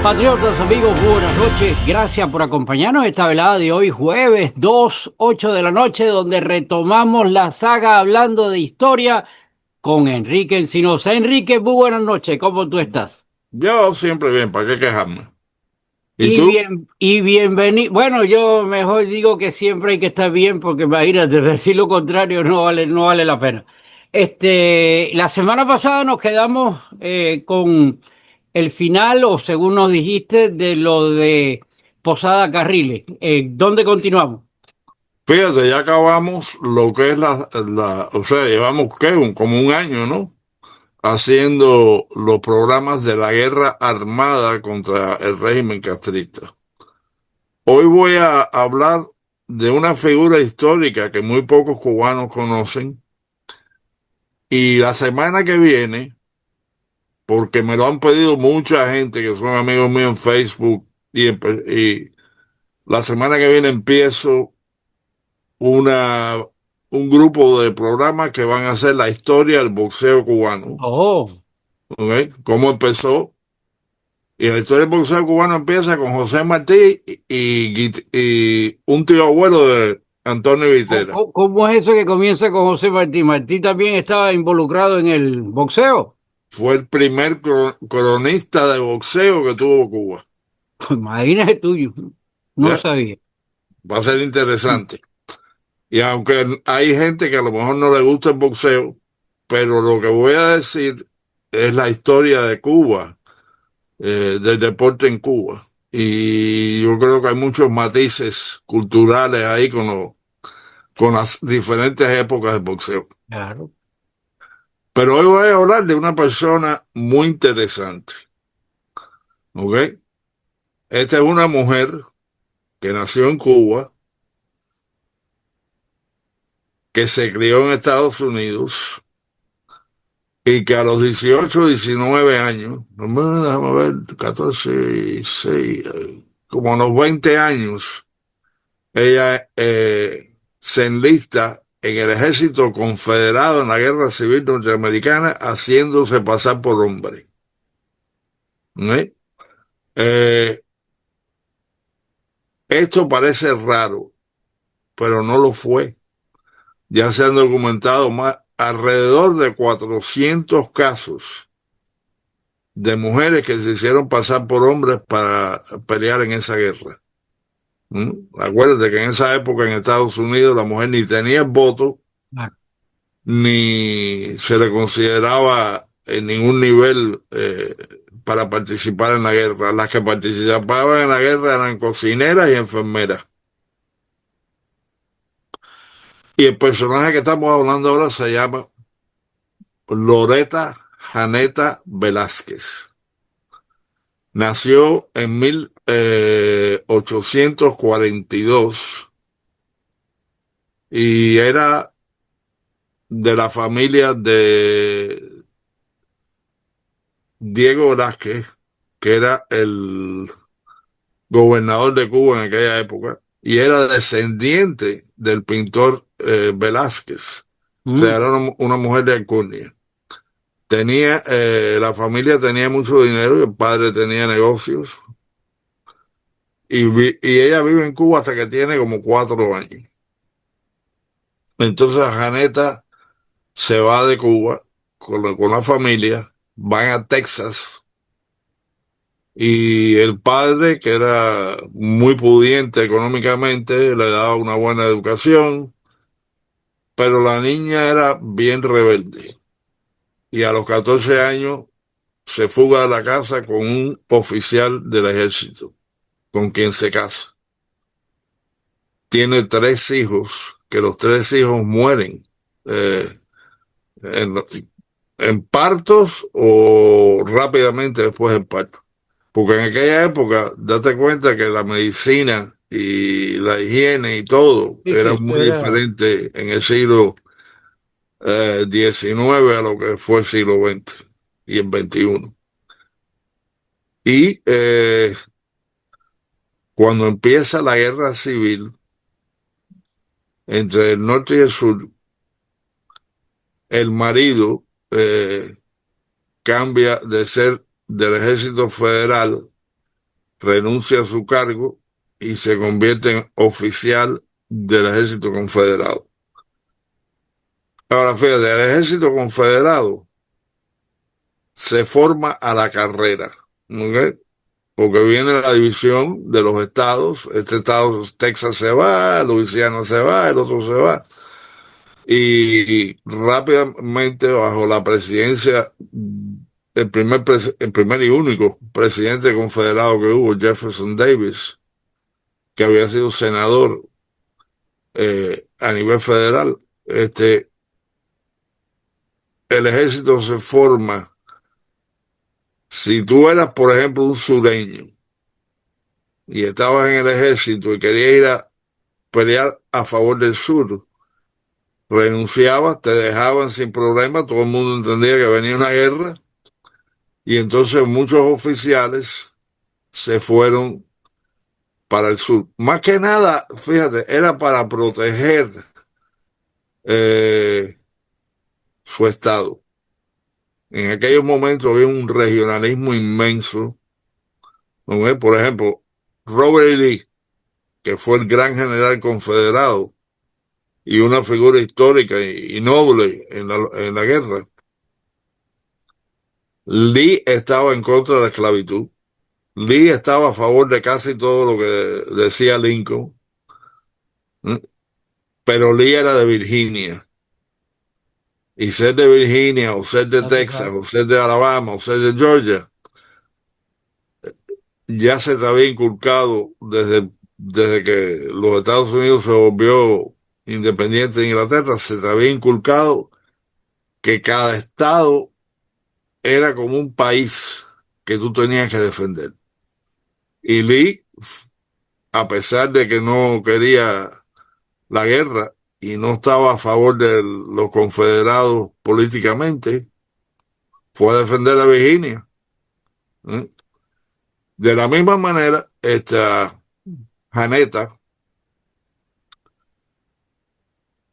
Compatriotas, amigos, buenas noches. Gracias por acompañarnos esta velada de hoy, jueves 8 de la noche, donde retomamos la saga hablando de historia con Enrique Encinosa. Enrique, muy buenas noches. ¿Cómo tú estás? Yo siempre bien, ¿para qué quejarme? ¿Y Y tú? bien, y bienvenido. Bueno, yo mejor digo que siempre hay que estar bien, porque imagínate, decir lo contrario no vale la pena. La semana pasada nos quedamos con el final, o según nos dijiste, de lo de Posada Carriles. ¿Dónde continuamos? Fíjate, ya acabamos lo que es o sea, llevamos ¿qué? Como un año, ¿no? Haciendo los programas de la guerra armada contra el régimen castrista. Hoy voy a hablar de una figura histórica que muy pocos cubanos conocen y la semana que viene, porque me lo han pedido mucha gente que son amigos míos en Facebook y la semana que viene empiezo una, un grupo de programas que van a hacer la historia del boxeo cubano, Oh, ¿ok? Cómo empezó. Y la historia del boxeo cubano empieza con José Martí y un tío abuelo de Antonio Vitera. ¿cómo es eso que comienza con José Martí? ¿Martí también estaba involucrado en el boxeo? Fue el primer cronista de boxeo que tuvo Cuba. Imagínate tuyo, no ¿Ya? sabía. Va a ser interesante. Y aunque hay gente que a lo mejor no le gusta el boxeo, pero lo que voy a decir es la historia de Cuba, del deporte en Cuba. Y yo creo que hay muchos matices culturales ahí con las diferentes épocas del boxeo. Claro. Pero hoy voy a hablar de una persona muy interesante, ¿ok? Esta es una mujer que nació en Cuba, que se crió en Estados Unidos y que a los 18, 19 años, déjame ver, 14, 6, como a los 20 años, ella se enlista en el ejército confederado en la Guerra Civil Norteamericana, haciéndose pasar por hombre. ¿Eh? Eh, Esto parece raro, pero no lo fue. Ya se han documentado más, alrededor de 400 casos de mujeres que se hicieron pasar por hombres para pelear en esa guerra. ¿Mm? Acuérdate que en esa época en Estados Unidos la mujer ni tenía voto ni se le consideraba en ningún nivel para participar en la guerra. Las que participaban en la guerra eran cocineras y enfermeras. Y el personaje que estamos hablando ahora se llama Loreta Janeta Velázquez. Nació en 1842 y era de la familia de Diego Velázquez, que era el gobernador de Cuba en aquella época, y era descendiente del pintor Velázquez. O sea, Mm. era una mujer de alcurnia. La familia tenía mucho dinero, y el padre tenía negocios, y ella vive en Cuba hasta que tiene como 4 años. Entonces Janeta se va de Cuba con la familia, van a Texas. Y el padre, que era muy pudiente económicamente, le daba una buena educación, pero la niña era bien rebelde. Y a los 14 años se fuga de la casa con un oficial del ejército, con quien se casa. Tiene 3 hijos, que los 3 hijos mueren eh, en, en partos o rápidamente después del parto. Porque en aquella época, date cuenta que la medicina y la higiene y todo Sí, sí, era esto muy era. diferente en el siglo XIX a lo que fue el siglo XX y el XXI. Y cuando empieza la guerra civil entre el norte y el sur, el marido cambia de ser del ejército federal renuncia a su cargo y se convierte en oficial del ejército confederado. Ahora, fíjate, el ejército confederado se forma a la carrera, ¿ok? Porque viene la división de los estados. Este estado, Texas se va, Luisiana se va, el otro se va. Y rápidamente, bajo la presidencia, el primer y único presidente confederado que hubo, Jefferson Davis, que había sido senador a nivel federal, el ejército se forma. Si tú eras, por ejemplo, un sureño y estabas en el ejército y querías ir a pelear a favor del sur, renunciabas, te dejaban sin problema, todo el mundo entendía que venía una guerra y entonces muchos oficiales se fueron para el sur. Más que nada, fíjate, era para proteger eh, su estado. En aquellos momentos había un regionalismo inmenso, ¿no? Por ejemplo, Robert E. Lee, que fue el gran general confederado y una figura histórica y noble en la guerra. Lee estaba en contra de la esclavitud. Lee estaba a favor de casi todo lo que decía Lincoln, ¿eh? Pero Lee era de Virginia. Y ser de Virginia, o ser de Ya tú Texas, sabes. o ser de Alabama, o ser de Georgia, ya se te había inculcado desde que los Estados Unidos se volvió independiente de Inglaterra, se te había inculcado que cada estado era como un país que tú tenías que defender. Y Lee, a pesar de que no quería la guerra y no estaba a favor de los confederados políticamente, fue a defender a Virginia, ¿eh? De la misma manera, esta Janeta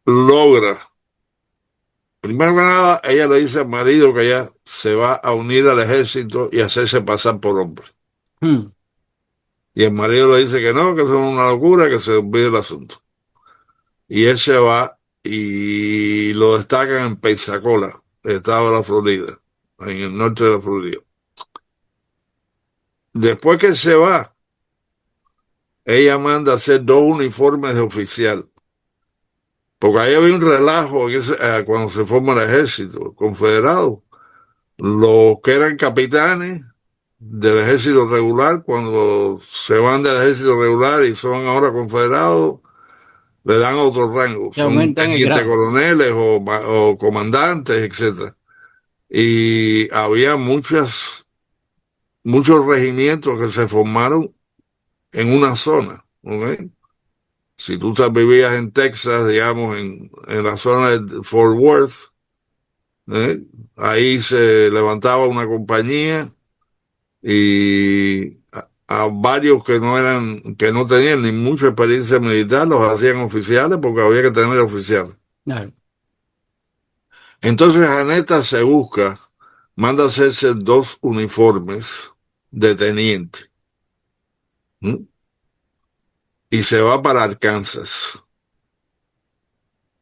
logra, primero que nada, ella le dice al marido que ella se va a unir al ejército y hacerse pasar por hombre. Hmm. Y el marido le dice que no, que eso es una locura, que se olvide el asunto. Y él se va y lo destacan en Pensacola, estado de la Florida, en el norte de la Florida. Después que él se va, ella manda a hacer dos uniformes de oficial. Porque ahí había un relajo cuando se forma el ejército confederado. Los que eran capitanes del ejército regular, cuando se van del ejército regular y son ahora confederados, le dan otro rango. Te Son aumentan el tenientes grado. coroneles o comandantes, etcétera. Y había muchos regimientos que se formaron en una zona, ¿ok? Si tú vivías en Texas, digamos, en la zona de Fort Worth, ¿eh? Ahí se levantaba una compañía y a varios que no tenían ni mucha experiencia militar, los hacían oficiales porque había que tener oficiales. Claro. Entonces Janeta se busca, manda a hacerse dos uniformes de teniente, ¿m? Y se va para Arkansas.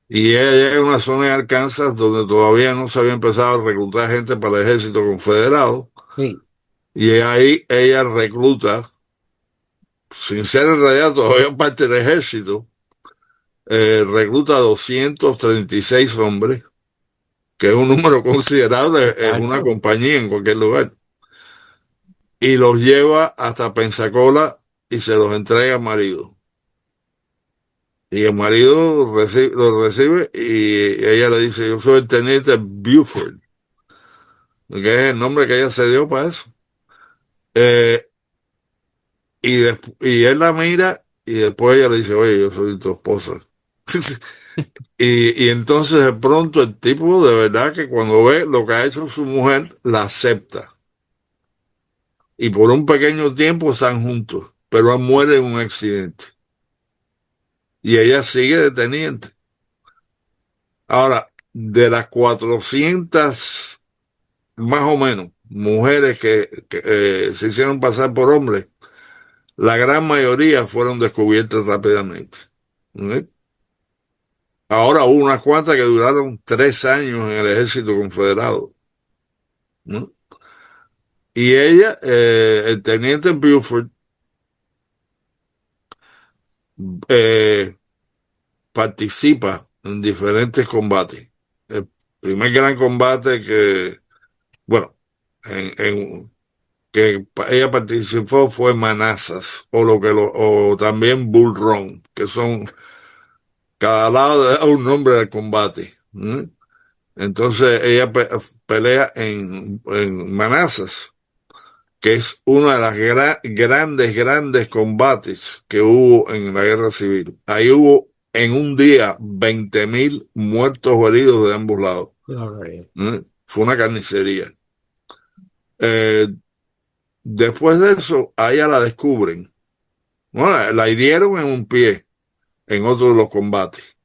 Y ella llega a una zona de Arkansas donde todavía no se había empezado a reclutar gente para el ejército confederado. Sí. Y ahí ella recluta, sin ser en realidad todavía parte del ejército, recluta 236 hombres, que es un número considerable, es una Exacto. compañía en cualquier lugar. Y los lleva hasta Pensacola y se los entrega al marido. Y el marido lo recibe y ella le dice, yo soy el teniente Buford, que es el nombre que ella se dio para eso. Eh, y él la mira y después ella le dice, oye, yo soy tu esposa. Y entonces de pronto el tipo de verdad que cuando ve lo que ha hecho su mujer, la acepta. Y por un pequeño tiempo están juntos, pero él muere en un accidente. Y ella sigue de teniente. Ahora, de las 400 más o menos mujeres que se hicieron pasar por hombres, la gran mayoría fueron descubiertas rápidamente. ¿Ok? Ahora hubo unas cuantas que duraron 3 años en el ejército confederado, ¿no? Y ella, el teniente Buford, eh, participa en diferentes combates. El primer gran combate bueno, que ella participó fue Manassas, o también Bull Run, que son, cada lado le da un nombre al combate. Entonces ella pelea en Manassas, que es uno de los grandes combates que hubo en la guerra civil. Ahí hubo en un día 20.000 muertos o heridos de ambos lados. Fue una carnicería. Eh, Después de eso, a ella la descubren. Bueno, la hirieron en un pie en otro de los combates.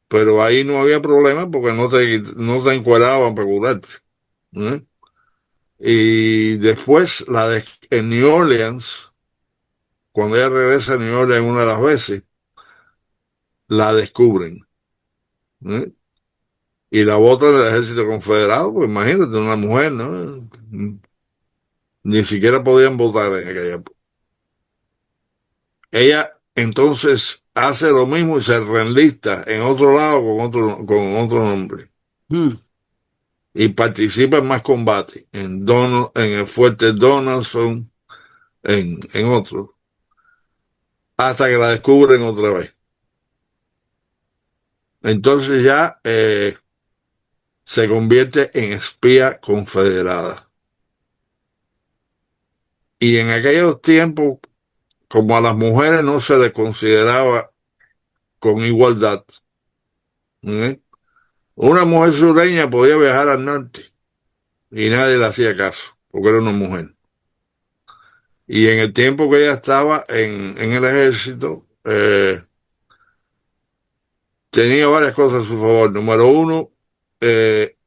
Pero ahí no había problema porque no te encueraban para curarte. ¿Eh? Y después en New Orleans, cuando ella regresa a New Orleans una de las veces, la descubren. ¿Eh? Y la botan del ejército confederado, pues imagínate, una mujer, ¿no? Ni siquiera podían votar en aquella época. Ella entonces hace lo mismo y se reenlista en otro lado con otro nombre. Mm. Y participa en más combates, en el fuerte Donaldson, en otros, hasta que la descubren otra vez. Entonces ya se convierte en espía confederada. Y en aquellos tiempos, como a las mujeres no se les consideraba con igualdad, ¿eh? Una mujer sureña podía viajar al norte y nadie le hacía caso, porque era una mujer. Y en el tiempo que ella estaba en el ejército, tenía varias cosas a su favor. Número uno, eh,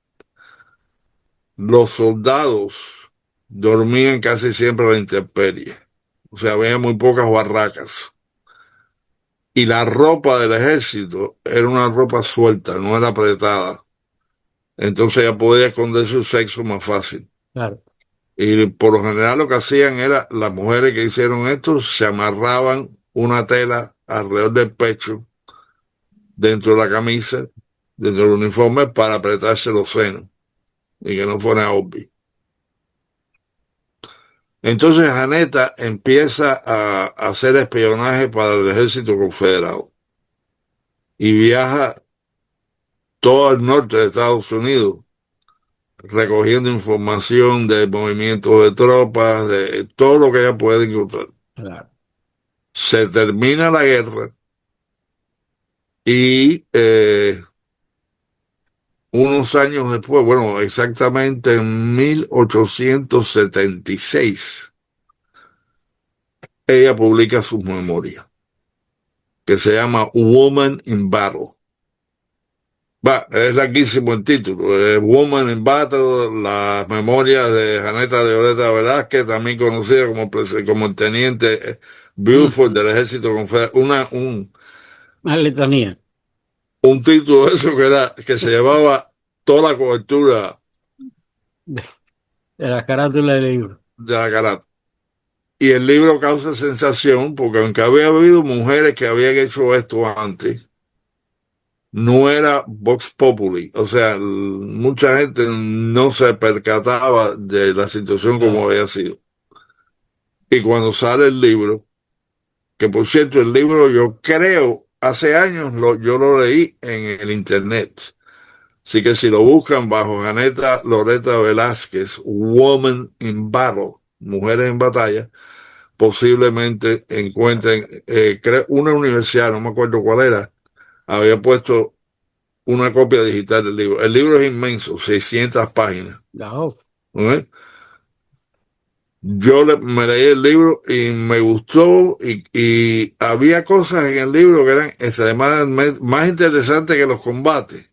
los soldados dormían casi siempre a la intemperie. O sea, había muy pocas barracas. Y la ropa del ejército era una ropa suelta, no era apretada. Entonces ella podía esconder su sexo más fácil. Claro. Y por lo general lo que hacían era, las mujeres que hicieron esto se amarraban una tela alrededor del pecho, dentro de la camisa, dentro del uniforme, para apretarse los senos y que no fuera obvio. Entonces Janeta empieza a hacer espionaje para el ejército confederado y viaja todo el norte de Estados Unidos recogiendo información de movimientos de tropas, de todo lo que ella puede encontrar. Claro. Se termina la guerra y unos años después, bueno, exactamente en 1876, ella publica sus memorias, que se llama Woman in Battle. Es larguísimo el título. Woman in Battle, las memorias de Janeta de Violeta Velázquez, también conocida como el teniente Buford del ejército confederado. Más letanía Un título de eso que se llevaba toda la cobertura de la carátula del libro. de la carátula. Y el libro causa sensación porque aunque había habido mujeres que habían hecho esto antes, no era Vox Populi. O sea, mucha gente no se percataba de la situación como Claro. había sido. Y cuando sale el libro, que por cierto, el libro yo creo, hace años yo lo leí en el internet. Así que si lo buscan bajo Janeta Loreta Velázquez, Woman in Battle, Mujeres en Batalla, posiblemente encuentren, una universidad, no me acuerdo cuál era, había puesto una copia digital del libro. El libro es inmenso, 600 páginas. No. ¿Ok? Me leí el libro y me gustó y había cosas en el libro que eran extremadamente más interesantes que los combates.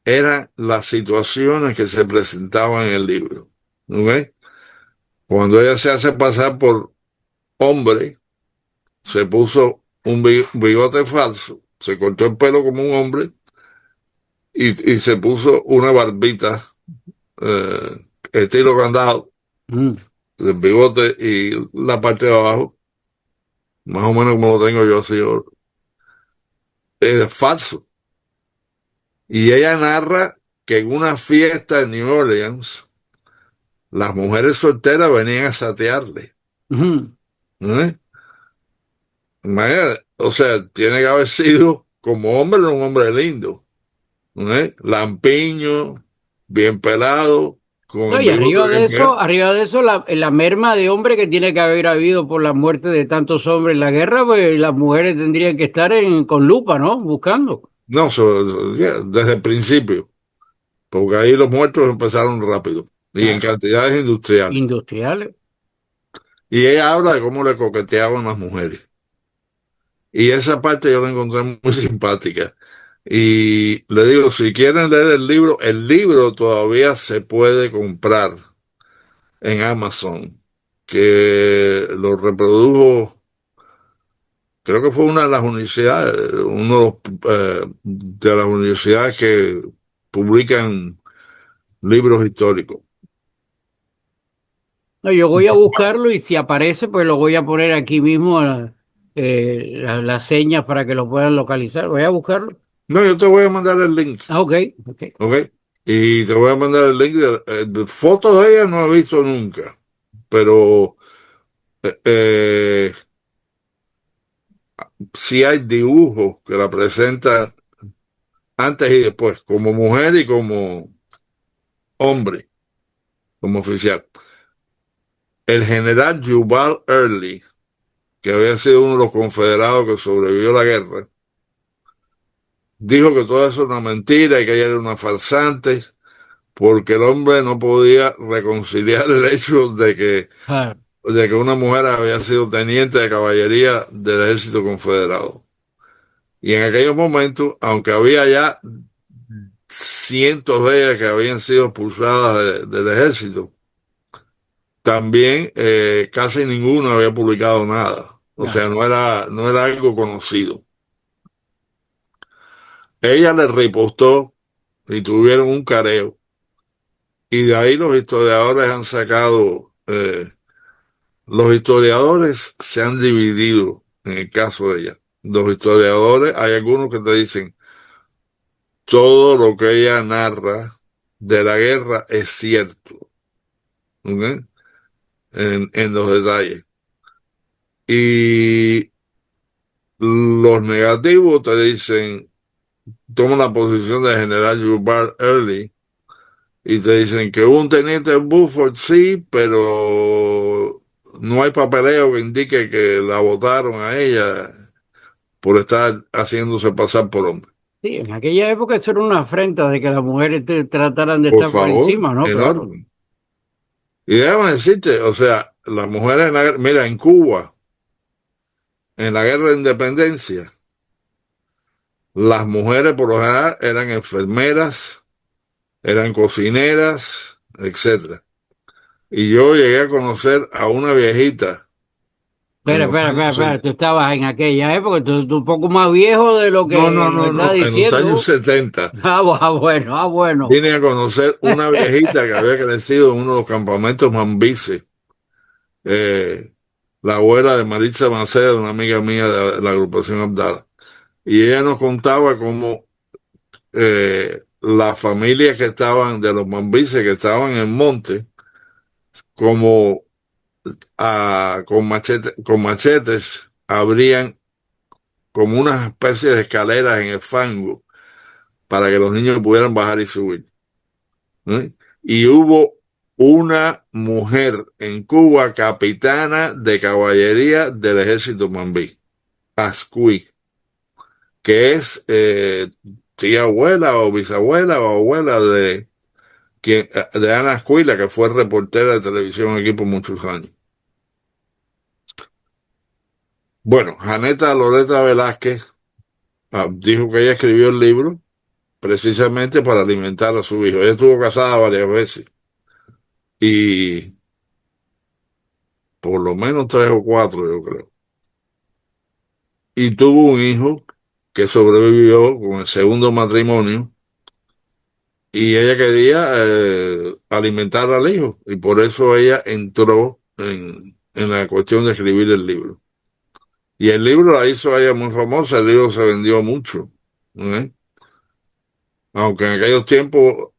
Eran las situaciones que se presentaban en el libro. ¿Ok? Cuando ella se hace pasar por hombre, se puso un bigote falso, se cortó el pelo como un hombre y se puso una barbita, estilo candado, Mm, del bigote y la parte de abajo, más o menos como lo tengo yo así, es falso. Y ella narra que en una fiesta en New Orleans, las mujeres solteras venían a satearle. ujú. ¿Eh? Imagínate, o sea, tiene que haber sido como hombre, un hombre lindo. ¿Eh? Lampiño, bien pelado, con No, el y bigote bien pegado. arriba de eso, la merma de hombre que tiene que haber habido por la muerte de tantos hombres en la guerra, pues las mujeres tendrían que estar con lupa, ¿no? Buscando. No, desde el principio, porque ahí los muertos empezaron rápido y en Claro, cantidades industriales. industriales. Y ella habla de cómo le coqueteaban las mujeres. Y esa parte yo la encontré muy simpática. Y le digo, si quieren leer el libro todavía se puede comprar en Amazon, que lo reprodujo, creo que fue una de las universidades, uno de las universidades que publican libros históricos. No, yo voy a buscarlo y si aparece, pues lo voy a poner aquí mismo, las señas para que lo puedan localizar. Voy a buscarlo. No, yo te voy a mandar el link, Ah, ok, ok. ¿ok? Y te voy a mandar el link de fotos de ella no he visto nunca, pero eh, eh, sí hay dibujos que la presentan antes y después, como mujer y como hombre, como oficial. El general Jubal Early, que había sido uno de los confederados que sobrevivió a la guerra, dijo que todo eso era una mentira y que ella era una farsante, porque el hombre no podía reconciliar el hecho Ah, de que una mujer había sido teniente de caballería del ejército confederado. Y en aquellos momentos, aunque había ya cientos de ellas que habían sido expulsadas del ejército, también casi ninguno había publicado nada. O ya, sea, no era algo conocido. Ella le repostó y tuvieron un careo. Y de ahí los historiadores han sacado, los historiadores se han dividido en el caso de ella. Los historiadores, hay algunos que te dicen, todo lo que ella narra de la guerra es cierto, ¿ok? En los detalles. Y los negativos te dicen, toman la posición del general Jubal Early y te dicen que un teniente Buford sí, pero no hay papeleo que indique que la votaron a ella por estar haciéndose pasar por hombre. sí, en aquella época eso era una afrenta de que las mujeres te trataran de Por estar por favor, encima, ¿no? Claro. enorme. Y déjame decirte, o sea, las mujeres mira, en Cuba, en la guerra de independencia, las mujeres por lo general eran enfermeras, eran cocineras, etcétera. Y yo llegué a conocer a una viejita en Espera, los espera, espera, años espera, 70. tú estabas en aquella época, tú un poco más viejo de lo No, no, que me no, estás no, en los años diciendo. 70 Bueno, ah, bueno. vine a conocer una viejita que había crecido en uno de los campamentos Mambises, eh, la abuela de Maritza Macedo, una amiga mía de la agrupación Abdala. Y ella nos contaba cómo las familias que estaban de los Mambises, que estaban en el monte, como con machetes, abrían como una especie de escaleras en el fango para que los niños pudieran bajar y subir. ¿Eh? Y hubo una mujer en Cuba, capitana de caballería del ejército Mambí, Ascuí, que es tía abuela o bisabuela o abuela de Ana Ascuí, la que fue reportera de televisión aquí por muchos años. Bueno, Janeta Loreta Velázquez dijo que ella escribió el libro precisamente para alimentar a su hijo. Ella estuvo casada varias veces y por lo menos tres o cuatro, yo creo. Y tuvo un hijo que sobrevivió con el segundo matrimonio y ella quería alimentar al hijo y por eso ella entró en la cuestión de escribir el libro. Y el libro la hizo a ella muy famosa, el libro se vendió mucho, ¿eh? Aunque en aquellos tiempos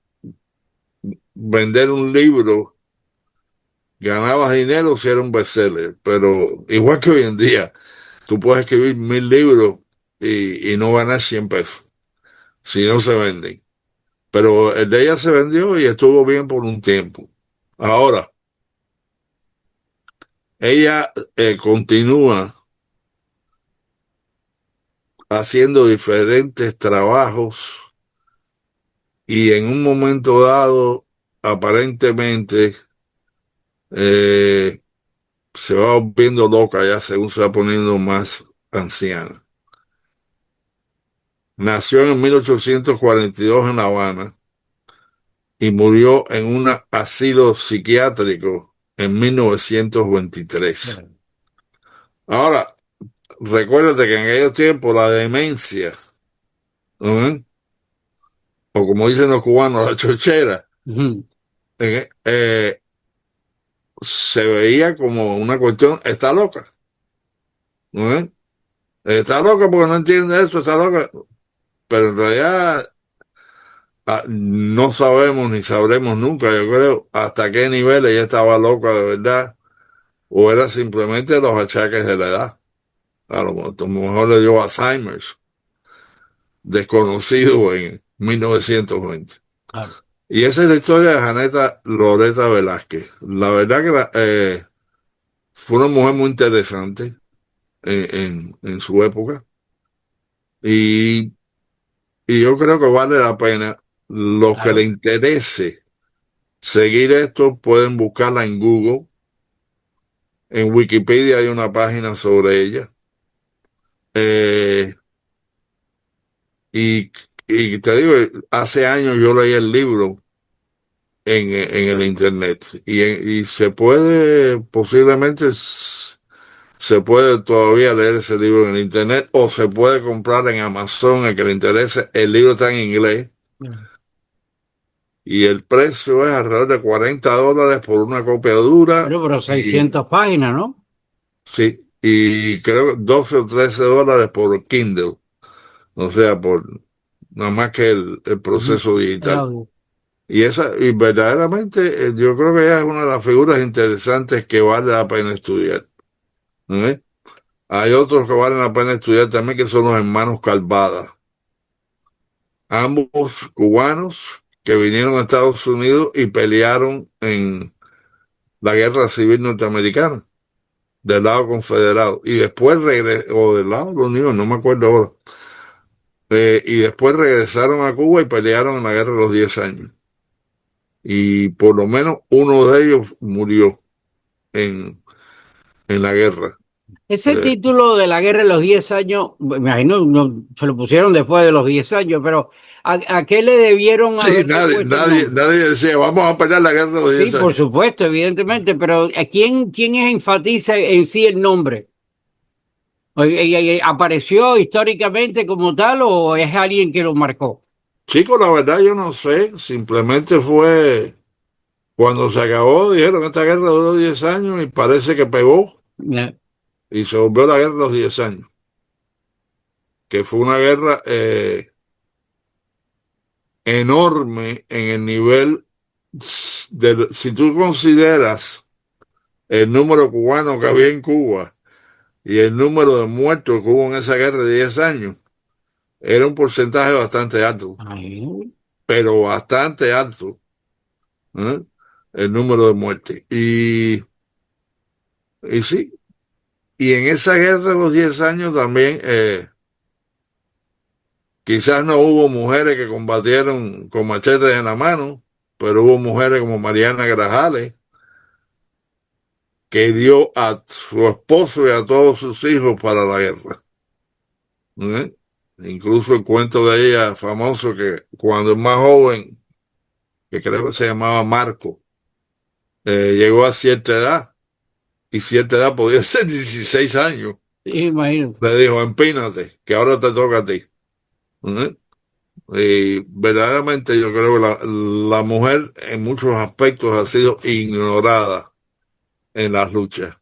vender un libro ganabas dinero si era un bestseller, pero igual que hoy en día, tú puedes escribir 1000 libros y no ganar 100 pesos si no se venden. Pero el de ella se vendió y estuvo bien por un tiempo. Ahora, ella continúa haciendo diferentes trabajos y en un momento dado, aparentemente, eh, se va volviendo loca ya según se va poniendo más anciana. Nació en 1842 en La Habana y murió en un asilo psiquiátrico en 1923. Bueno. Ahora, recuérdate que en aquellos tiempos la demencia, ¿no? O como dicen los cubanos, la chochera, Ujú. se veía como una cuestión, está loca, ¿no? Está loca porque no entiende eso, está loca, pero en realidad no sabemos ni sabremos nunca, yo creo, hasta qué nivel ella estaba loca de verdad, o era simplemente los achaques de la edad. A lo mejor le dio Alzheimer's, desconocido en 1920. Claro, Y esa es la historia de Janeta Loreta Velázquez. La verdad que fue una mujer muy interesante en su época. Y, y yo creo que vale la pena. Los que le claro. interese seguir esto pueden buscarla en Google. En Wikipedia hay una página sobre ella. Eh, y, y te digo, hace años yo leí el libro en el internet y se puede, posiblemente se puede todavía leer ese libro en el internet o se puede comprar en Amazon el que le interese. El libro está en inglés Bueno, y el precio es alrededor de $40 por una copia dura pero y 600 páginas, ¿no? sí, y creo que $12 o $13 por Kindle, o sea, por nada más que el Ujú. proceso El digital. audio. Y verdaderamente yo creo que ella es una de las figuras interesantes que vale la pena estudiar. ¿Eh? Hay otros que valen la pena estudiar también, que son los hermanos Calvada, ambos cubanos que vinieron a Estados Unidos y pelearon en la Guerra Civil Norteamericana, del lado confederado, y después regresaron, o del lado de la Unión, no me acuerdo ahora, y después regresaron a Cuba y pelearon en la Guerra de los 10 años. Y por lo menos uno de ellos murió en, en la guerra. Ese Eh, título de la guerra de los 10 años, me imagino, no, se lo pusieron después de los 10 años, pero ¿a qué le debieron sí, haberle puesto el nombre? nadie decía, vamos a pelear la guerra de los Sí, 10 por años. supuesto, evidentemente, pero ¿quién enfatiza en sí el nombre? ¿Apareció históricamente como tal o es alguien que lo marcó? Chicos, la verdad yo no sé, simplemente fue cuando se acabó, dijeron esta guerra duró 10 años y parece que pegó Ya. y se volvió la guerra de los 10 años, que fue una guerra enorme en el nivel si tú consideras el número cubano que había en Cuba y el número de muertos que hubo en esa guerra de 10 años, era un porcentaje bastante alto, Ay, pero bastante alto, ¿eh? El número de muertes. Y sí, y en esa guerra de los 10 años también quizás no hubo mujeres que combatieron con machetes en la mano, pero hubo mujeres como Mariana Grajales, que dio a su esposo y a todos sus hijos para la guerra. ¿Eh? Incluso el cuento de ella famoso que cuando es más joven, que creo que se llamaba Marco, llegó a cierta edad, y cierta edad podía ser 16 años. Imagínate. Le dijo, empínate, que ahora te toca a ti. ¿Eh? Y verdaderamente yo creo que la mujer en muchos aspectos ha sido ignorada en las luchas.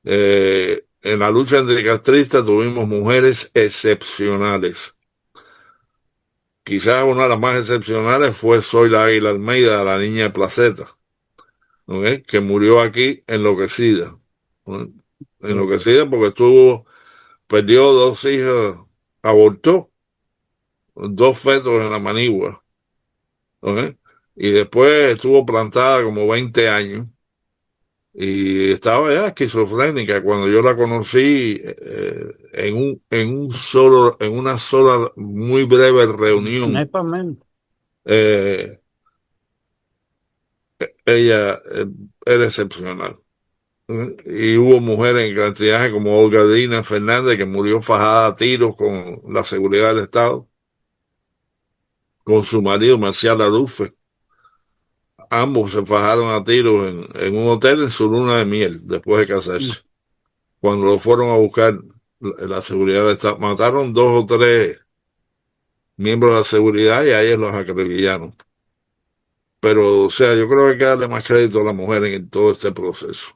En la lucha anticastrista tuvimos mujeres excepcionales. Quizás una de las más excepcionales fue Zoila Águila Almeida, la niña de Placeta, ¿ok? Que murió aquí enloquecida. ¿No? Enloquecida porque perdió dos hijas, abortó dos fetos en la manigua, ¿ok? Y después estuvo plantada como 20 años y estaba ya esquizofrénica. Cuando yo la conocí en una sola muy breve No es reunión, para menos. eh, ella era excepcional. Y hubo mujeres en cantidades como Olga Dina Fernández, que murió fajada a tiros con la seguridad del Estado, con su marido Marcial Arufe. Ambos se fajaron a tiros en un hotel en su luna de miel, después de casarse. Cuando lo fueron a buscar, la seguridad del Estado, mataron dos o tres miembros de la seguridad y a ellos los acribillaron. Pero, o sea, yo creo que hay que darle más crédito a la mujer en todo este proceso.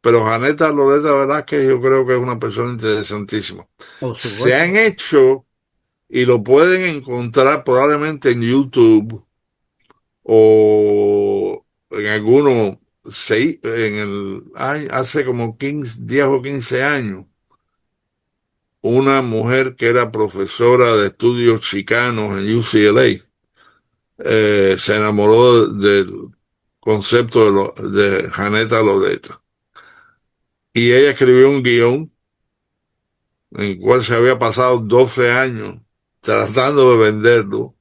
Pero Janeta Loreta Velázquez yo creo que es una persona interesantísima. Por Se han supuesto. hecho y lo pueden encontrar probablemente en YouTube o en alguno, hace como 15, 10 o 15 años, una mujer que era profesora de estudios chicanos en UCLA, se enamoró del concepto de Janeta Loreta. Y ella escribió un guión en el cual se había pasado 12 años tratando de venderlo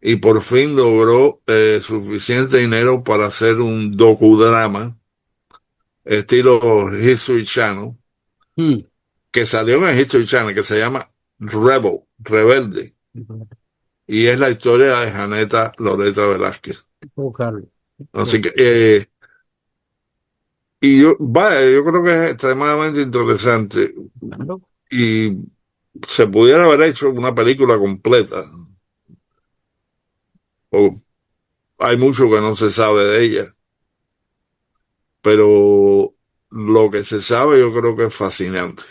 y por fin logró suficiente dinero para hacer un docudrama estilo History Channel, Mm. que salió en History Channel, que se llama Rebel, Rebelde, y es la historia de Janeta Loreta Velázquez. Buscarlo. Así que, yo creo que es extremadamente interesante Claro. y se pudiera haber hecho una película completa, o hay mucho que no se sabe de ella, pero lo que se sabe yo creo que es fascinante.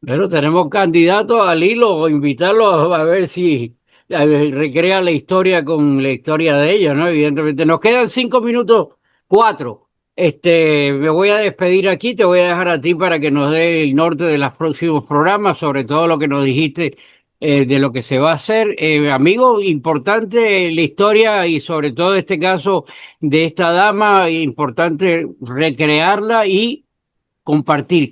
Pero tenemos candidatos al hilo o invitarlos a ver si recrea la historia con la historia de ellos, ¿no? Evidentemente. Nos quedan 5 minutos, cuatro. Me voy a despedir aquí, te voy a dejar a ti para que nos dé el norte de los próximos programas, sobre todo lo que nos dijiste de lo que se va a hacer. Amigo, importante la historia y sobre todo este caso de esta dama, importante recrearla y compartir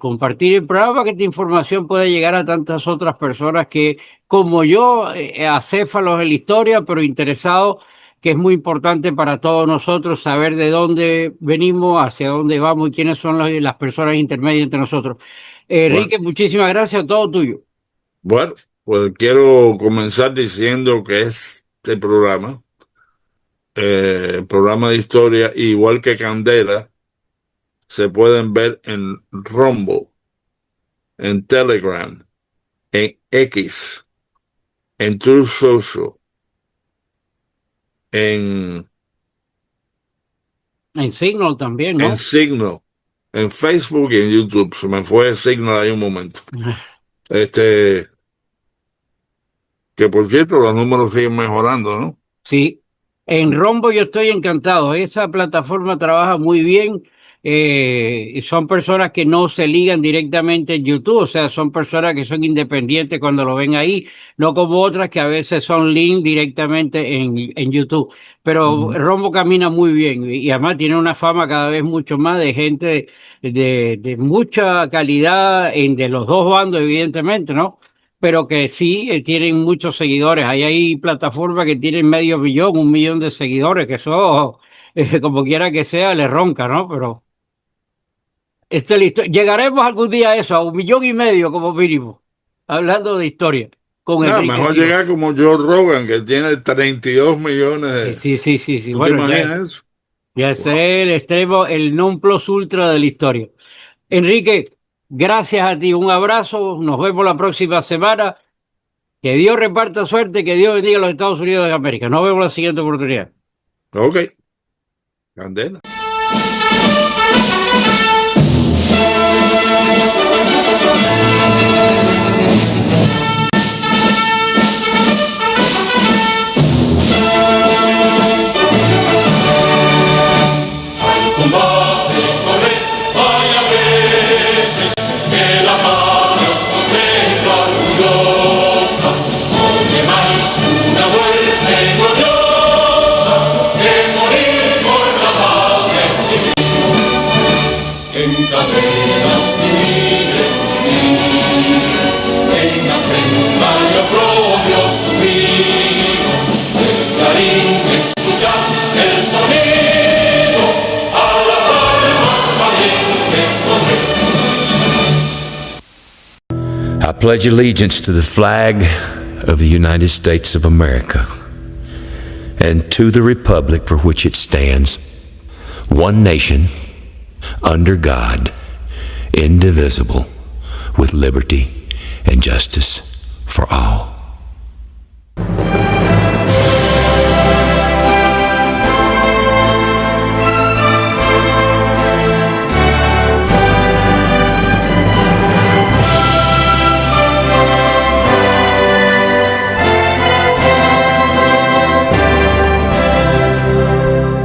el programa para que esta información pueda llegar a tantas otras personas que, como yo, acéfalos en la historia, pero interesados, que es muy importante para todos nosotros saber de dónde venimos, hacia dónde vamos y quiénes son las personas intermedias entre nosotros. Bueno, Enrique, muchísimas gracias, todo tuyo. bueno, pues quiero comenzar diciendo que este programa, programa de historia, igual que Candela, se pueden ver en Rumble, en Telegram, en X, en Truth Social, en, En Signal también, en ¿no? Signal, en Facebook y en YouTube. Se me fue Signal ahí un momento. Este, que por cierto, los números siguen mejorando, ¿no? Sí, en Rombo yo estoy encantado. Esa plataforma trabaja muy bien. Y son personas que no se ligan directamente en YouTube, o sea, son personas que son independientes cuando lo ven ahí, no como otras que a veces son link directamente en YouTube. Pero Ujú. Rombo camina muy bien y además tiene una fama cada vez mucho más de gente de mucha calidad de los dos bandos, evidentemente, ¿no? Pero que sí tienen muchos seguidores. Ahí hay plataformas que tienen medio millón, 1 millón de seguidores, que eso, como quiera que sea, le ronca, ¿no? Pero listo. Llegaremos algún día a eso, a 1,5 millones como mínimo, hablando de historia, con Nada, Enrique mejor Sío. llegar como Joe Rogan, que tiene 32 millones Sí, de... sí, sí, sí, sí. ¿Tú te Bueno, imaginas eso? ya es Wow. el extremo, el non plus ultra de la historia. Enrique, gracias a ti, un abrazo, nos vemos la próxima semana. Que Dios reparta suerte, que Dios bendiga a los Estados Unidos de América. Nos vemos la siguiente oportunidad. Ok, Candela. Al combate correr, hay a veces que la patria os contempla orgullosa, donde más una muerte gloriosa que morir por la patria es vivir. En cadenas vivir es vivir, en afrenta y oprobio sufrir, el clarín que escucha el sonido a las almas valientes correr. I pledge allegiance to the flag of the United States of America and to the republic for which it stands, one nation, under God, indivisible, with liberty and justice for all.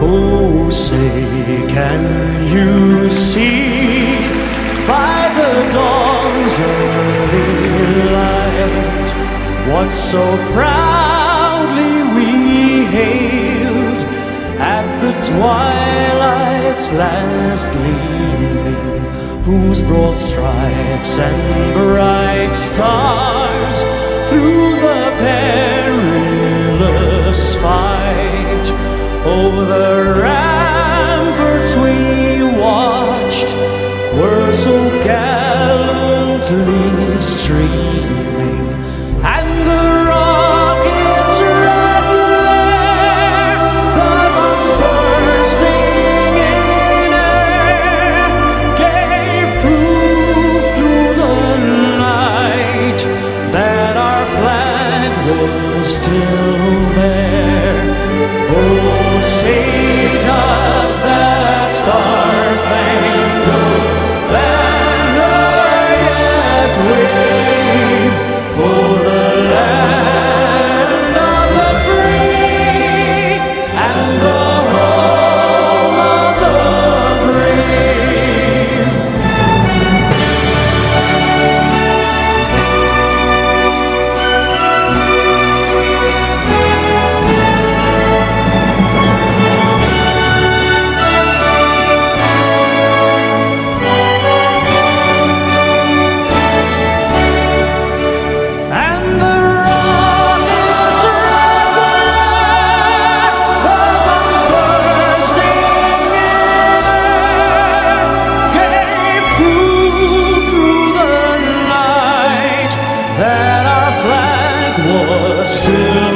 Oh, say, can you see by the dawn's early light what so proudly we hailed at the twilight's last gleaming, whose broad stripes and bright stars through the perilous fight over the ramparts we watched were so gallantly streaming, and the rockets' red glare, the bombs bursting in air, gave proof through the night that our flag was still there. Oh, say does that star-spangled banner yet wave o'er the land of the free and the home of the brave? And the rockets' red glare, the bombs bursting in air, gave proof through the night that our flag was still